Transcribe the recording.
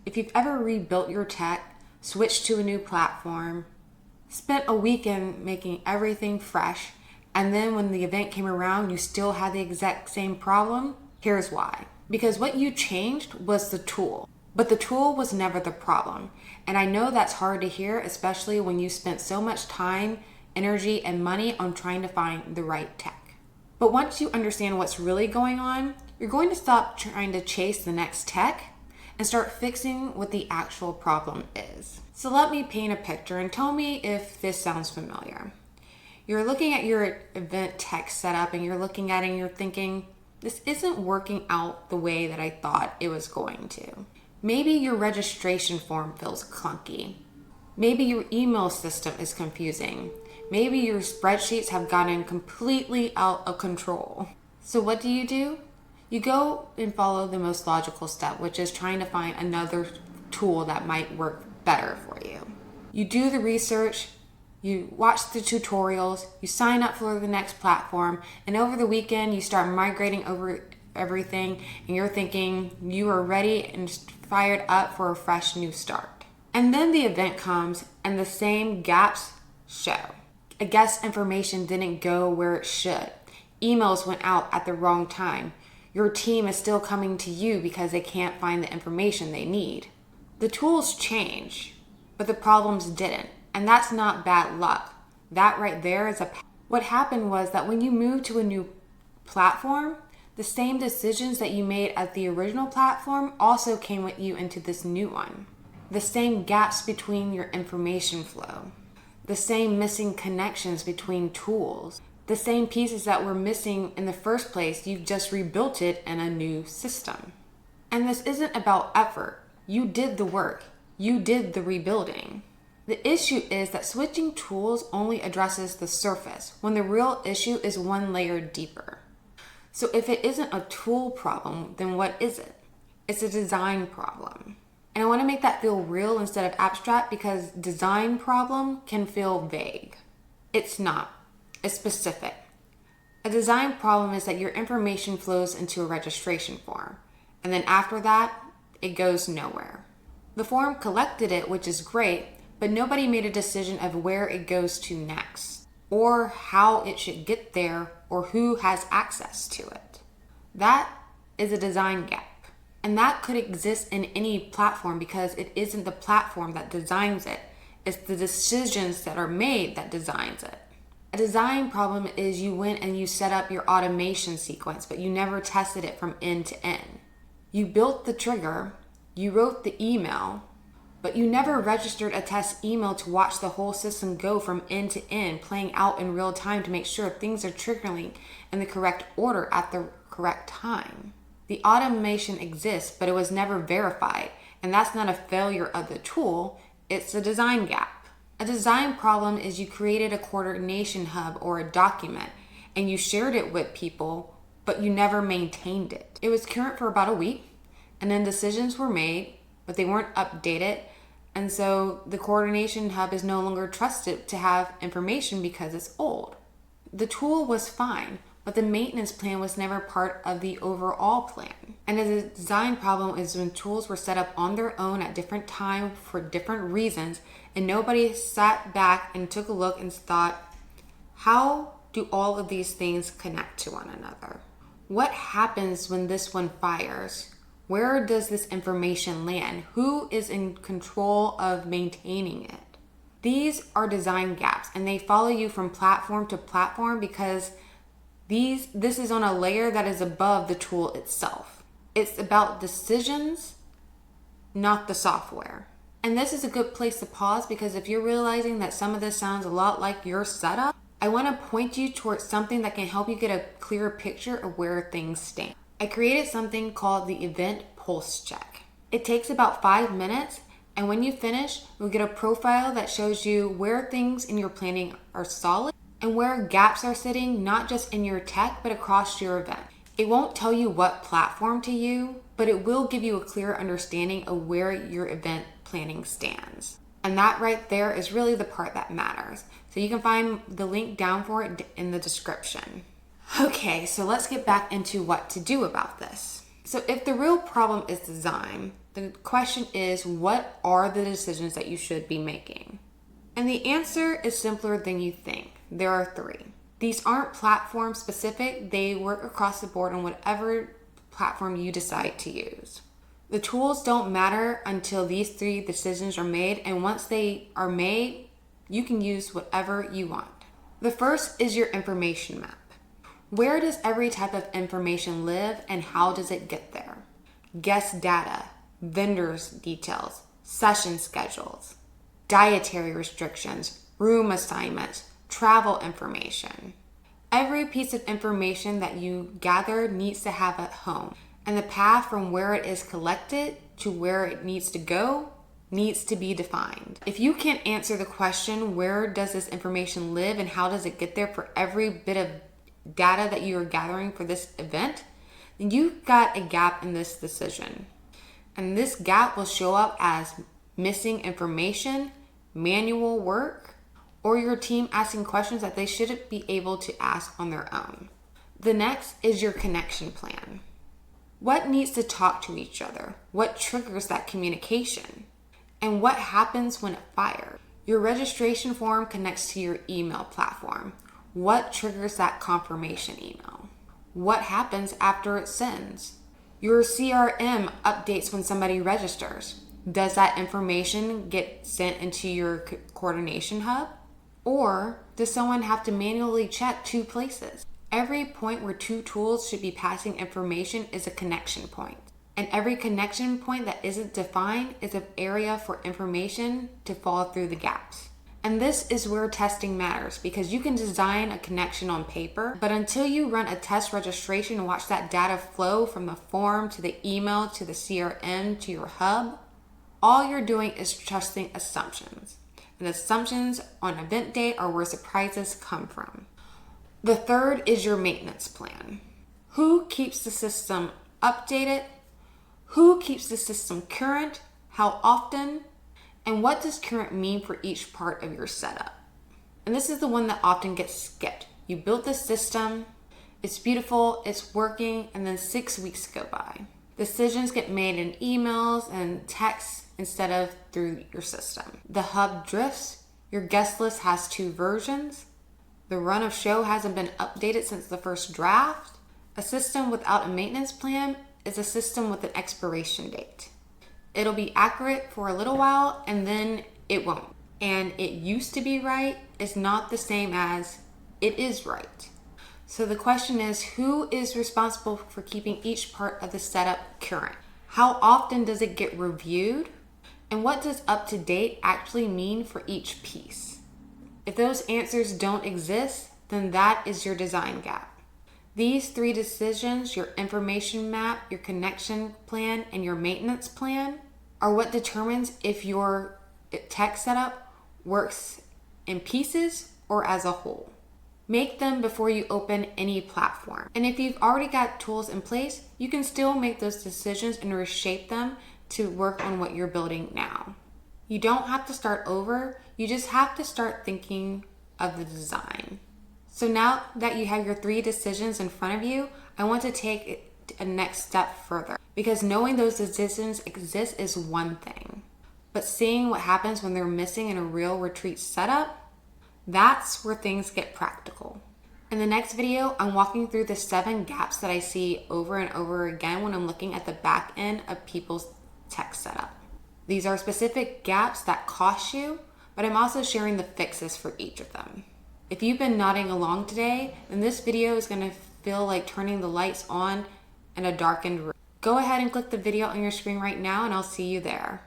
If you've ever rebuilt your tech, switched to a new platform, spent a weekend making everything fresh, and then when the event came around, you still had the exact same problem, here's why. Because what you changed was the tool, but the tool was never the problem. And I know that's hard to hear, especially when you spent so much time, energy, and money on trying to find the right tech. But once you understand what's really going on, you're going to stop trying to chase the next tech and start fixing what the actual problem is. So let me paint a picture and tell me if this sounds familiar. You're looking at your event tech setup and you're looking at it and you're thinking, this isn't working out the way that I thought it was going to. Maybe your registration form feels clunky. Maybe your email system is confusing. Maybe your spreadsheets have gotten completely out of control. So what do? You go and follow the most logical step, which is trying to find another tool that might work better for you. You do the research, you watch the tutorials, you sign up for the next platform, and over the weekend you start migrating over everything and you're thinking you are ready and fired up for a fresh new start. And then the event comes and the same gaps show. A guest information didn't go where it should. Emails went out at the wrong time. Your team is still coming to you because they can't find the information they need. The tools change, but the problems didn't. And that's not bad luck. That right there is what happened was that when you moved to a new platform, the same decisions that you made at the original platform also came with you into this new one. The same gaps between your information flow. The same missing connections between tools. The same pieces that were missing in the first place, you've just rebuilt it in a new system. And this isn't about effort. You did the work. You did the rebuilding. The issue is that switching tools only addresses the surface when the real issue is one layer deeper. So if it isn't a tool problem, then what is it? It's a design problem. And I want to make that feel real instead of abstract because design problem can feel vague. It's not. It's specific. A design problem is that your information flows into a registration form, and then after that, it goes nowhere. The form collected it, which is great, but nobody made a decision of where it goes to next, or how it should get there, or who has access to it. That is a design gap, and that could exist in any platform because it isn't the platform that designs it, it's the decisions that are made that designs it. A design problem is you went and you set up your automation sequence, but you never tested it from end to end. You built the trigger, you wrote the email, but you never registered a test email to watch the whole system go from end to end, playing out in real time to make sure things are triggering in the correct order at the correct time. The automation exists, but it was never verified, and that's not a failure of the tool, it's a design gap. A design problem is you created a coordination hub or a document and you shared it with people, but you never maintained it. It was current for about a week and then decisions were made, but they weren't updated. And so the coordination hub is no longer trusted to have information because it's old. The tool was fine, but the maintenance plan was never part of the overall plan. And a design problem is when tools were set up on their own at different times for different reasons, and nobody sat back and took a look and thought, how do all of these things connect to one another? What happens when this one fires? Where does this information land? Who is in control of maintaining it? These are design gaps, and they follow you from platform to platform because this is on a layer that is above the tool itself. It's about decisions, not the software. And this is a good place to pause because if you're realizing that some of this sounds a lot like your setup, I want to point you towards something that can help you get a clearer picture of where things stand. I created something called the Event Pulse Check. It takes about 5 minutes, and when you finish, you'll get a profile that shows you where things in your planning are solid and where gaps are sitting, not just in your tech, but across your event. It won't tell you what platform to use, but it will give you a clear understanding of where your event planning stands. And that right there is really the part that matters. So you can find the link down for it in the description. Okay, so let's get back into what to do about this. So if the real problem is design, The question is, what are the decisions that you should be making? And the answer is simpler than you think. There are 3. These aren't platform specific. They work across the board on whatever platform you decide to use. The tools don't matter until these 3 decisions are made, and once they are made, you can use whatever you want. The first is your information map. Where does every type of information live and how does it get there? Guest data, vendors details, session schedules, dietary restrictions, room assignments, travel information. Every piece of information that you gather needs to have a home, and the path from where it is collected to where it needs to go needs to be defined. If you can't answer the question, where does this information live and how does it get there for every bit of data that you are gathering for this event, then you've got a gap in this decision. And this gap will show up as missing information, manual work, or your team asking questions that they shouldn't be able to ask on their own. The next is your connection plan. What needs to talk to each other? What triggers that communication? And what happens when it fires? Your registration form connects to your email platform. What triggers that confirmation email? What happens after it sends? Your CRM updates when somebody registers. Does that information get sent into your coordination hub? Or does someone have to manually check 2 places? Every point where 2 tools should be passing information is a connection point. And every connection point that isn't defined is an area for information to fall through the gaps. And this is where testing matters, because you can design a connection on paper, but until you run a test registration and watch that data flow from the form to the email to the CRM to your hub, all you're doing is trusting assumptions. And assumptions on event day are where surprises come from. The third is your maintenance plan. Who keeps the system updated? Who keeps the system current? How often? And what does current mean for each part of your setup? And this is the one that often gets skipped. You built the system, it's beautiful, it's working, and then 6 weeks go by. Decisions get made in emails and texts instead of through your system. The hub drifts, your guest list has 2 versions, the run of show hasn't been updated since the first draft. A system without a maintenance plan is a system with an expiration date. It'll be accurate for a little while and then it won't. And it used to be right is not the same as it is right. So the question is, who is responsible for keeping each part of the setup current? How often does it get reviewed? And what does up to date actually mean for each piece? If those answers don't exist, then that is your design gap. These 3 decisions, your information map, your connection plan, and your maintenance plan, are what determines if your tech setup works in pieces or as a whole. Make them before you open any platform. And if you've already got tools in place, you can still make those decisions and reshape them to work on what you're building now. You don't have to start over, you just have to start thinking of the design. So now that you have your 3 decisions in front of you, I want to take a next step further, because knowing those decisions exist is one thing, but seeing what happens when they're missing in a real retreat setup, that's where things get practical. In the next video, I'm walking through the 7 gaps that I see over and over again when I'm looking at the back end of people's tech setup. These are specific gaps that cost you, but I'm also sharing the fixes for each of them. If you've been nodding along today, then this video is going to feel like turning the lights on in a darkened room. Go ahead and click the video on your screen right now and I'll see you there.